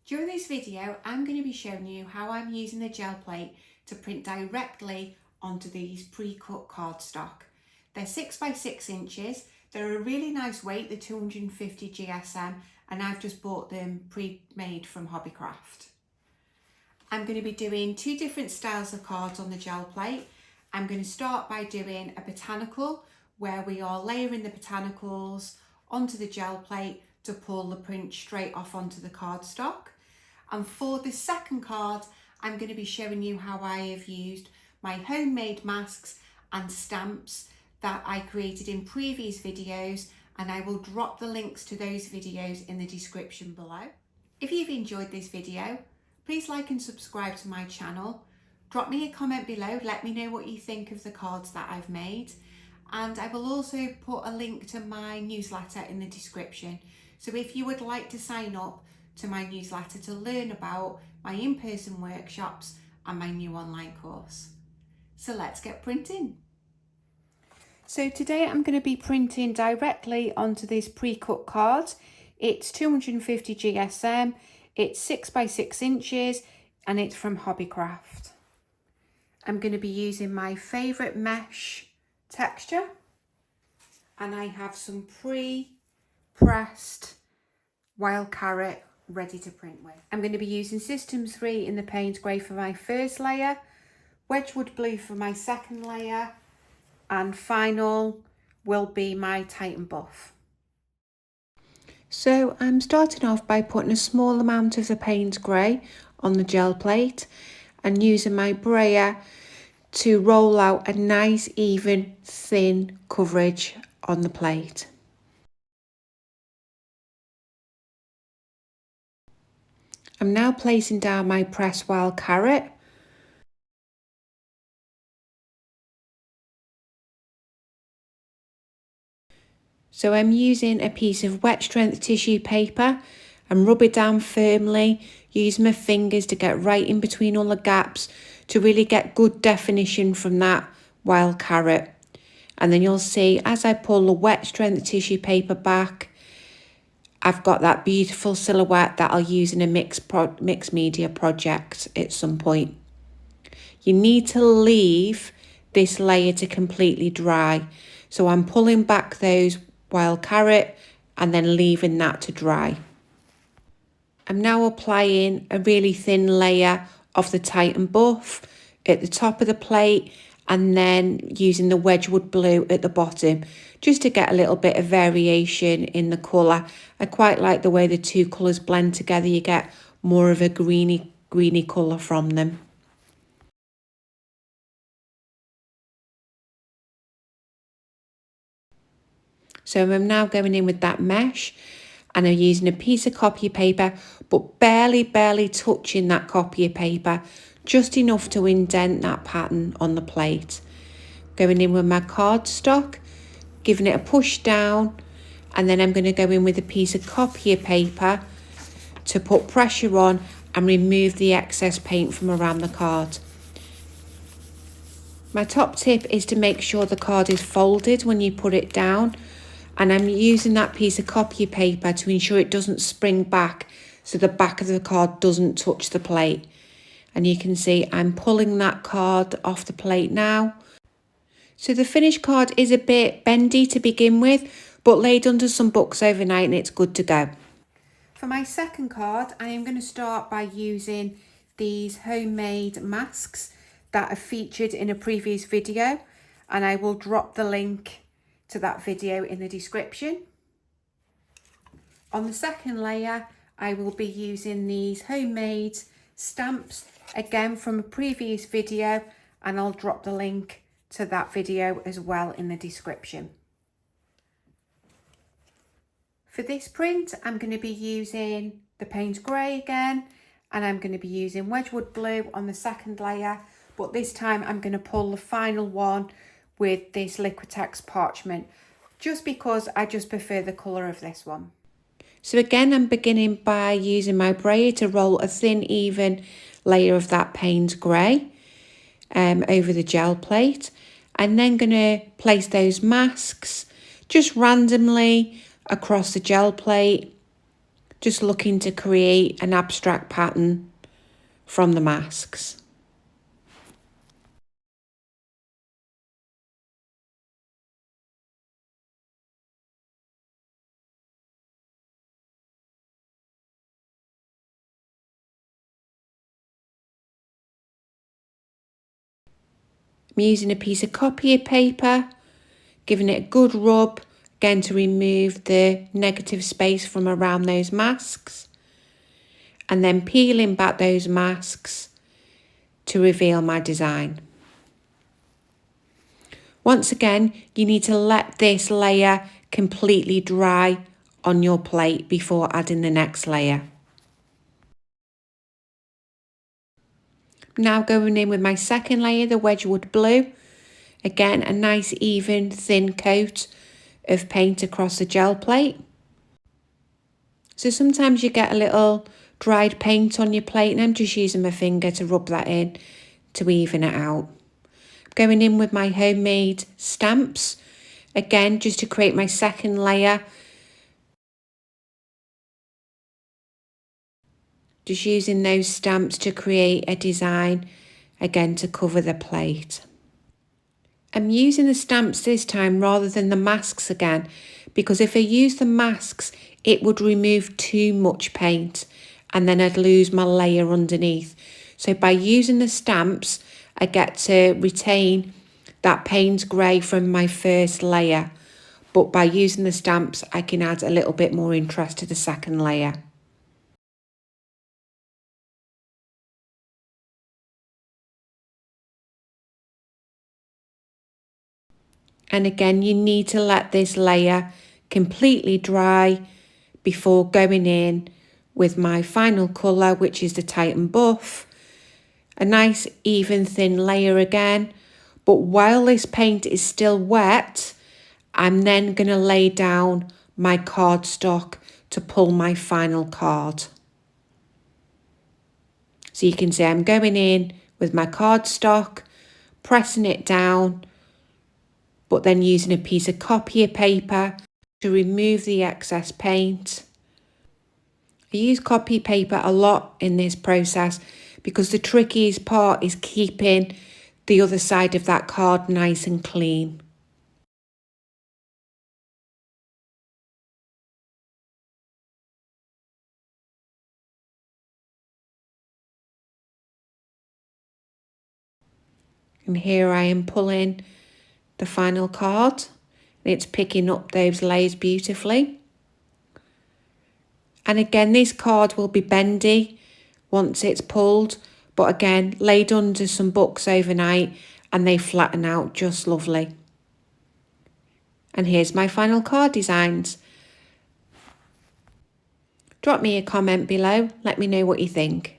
During this video, I'm going to be showing you how I'm using the gel plate to print directly onto these pre-cut cardstock. They're 6 by 6 inches. They're a really nice weight, the 250 GSM, and I've just bought them pre-made from Hobbycraft. I'm going to be doing two different styles of cards on the gel plate. I'm going to start by doing a botanical, where we are layering the botanicals onto the gel plate to pull the print straight off onto the cardstock. And for the second card, I'm going to be showing you how I have used my homemade masks and stamps that I created in previous videos, and I will drop the links to those videos in the description below. If you've enjoyed this video, please like and subscribe to my channel. Drop me a comment below, let me know what you think of the cards that I've made. And I will also put a link to my newsletter in the description. So if you would like to sign up to my newsletter to learn about my in-person workshops and my new online course. So let's get printing. So today I'm going to be printing directly onto this pre-cut card. It's 250 GSM, it's 6 by 6 inches, and it's from Hobbycraft. I'm going to be using my favourite mesh texture, and I have some pre-pressed wild carrot ready to print with. I'm going to be using System 3 in the Paynes Grey for my first layer, Wedgwood Blue for my second layer, and final will be my Titan Buff. So I'm starting off by putting a small amount of the Paynes Grey on the gel plate and using my brayer to roll out a nice even thin coverage on the plate. I'm now placing down my pressed wild carrot. So I'm using a piece of wet strength tissue paper and rub it down firmly, using my fingers to get right in between all the gaps to really get good definition from that wild carrot. And then you'll see as I pull the wet strength tissue paper back, I've got that beautiful silhouette that I'll use in a mixed media project at some point. You need to leave this layer to completely dry. So I'm pulling back those wild carrot and then leaving that to dry. I'm now applying a really thin layer of the Titan Buff at the top of the plate and then using the Wedgwood Blue at the bottom just to get a little bit of variation in the colour. I quite like the way the two colours blend together. You get more of a greeny colour from them. So I'm now going in with that mesh and I'm using a piece of copier paper, but barely touching that copier paper, just enough to indent that pattern on the plate. Going in with my cardstock, giving it a push down, and then I'm going to go in with a piece of copier paper to put pressure on and remove the excess paint from around the card. My top tip is to make sure the card is folded when you put it down, and I'm using that piece of copier paper to ensure it doesn't spring back so the back of the card doesn't touch the plate. And you can see I'm pulling that card off the plate now. So the finished card is a bit bendy to begin with, but laid under some books overnight and it's good to go. For my second card, I am going to start by using these homemade masks that are featured in a previous video, and I will drop the link to that video in the description. On the second layer, I will be using these homemade stamps, again from a previous video, and I'll drop the link to that video as well in the description. For this print, I'm going to be using the Paynes Grey again, and I'm going to be using Wedgwood Blue on the second layer, but this time I'm going to pull the final one with this Liquitex parchment, just because I just prefer the colour of this one. So again, I'm beginning by using my brayer to roll a thin, even layer of that Paynes Grey over the gel plate. And then going to place those masks just randomly across the gel plate, just looking to create an abstract pattern from the masks. I'm using a piece of copier paper, giving it a good rub, again to remove the negative space from around those masks, and then peeling back those masks to reveal my design. Once again, you need to let this layer completely dry on your plate before adding the next layer. Now going in with my second layer, the Wedgwood blue. Again, a nice even thin coat of paint across the gel plate. So sometimes you get a little dried paint on your plate, and I'm just using my finger to rub that in to even it out. Going in with my homemade stamps, again just to create my second layer. Just using those stamps to create a design, again to cover the plate. I'm using the stamps this time rather than the masks again, because if I use the masks, it would remove too much paint and then I'd lose my layer underneath. So by using the stamps, I get to retain that Paynes Grey from my first layer. But by using the stamps, I can add a little bit more interest to the second layer. And again, you need to let this layer completely dry before going in with my final colour, which is the Titan Buff. A nice even thin layer again. But while this paint is still wet, I'm then going to lay down my cardstock to pull my final card. So you can see I'm going in with my cardstock, pressing it down, but then using a piece of copier paper to remove the excess paint. I use copier paper a lot in this process because the trickiest part is keeping the other side of that card nice and clean. And here I am pulling the final card. It's picking up those layers beautifully. And again, this card will be bendy once it's pulled, but again, laid under some books overnight and they flatten out just lovely. And here's my final card designs. Drop me a comment below, let me know what you think.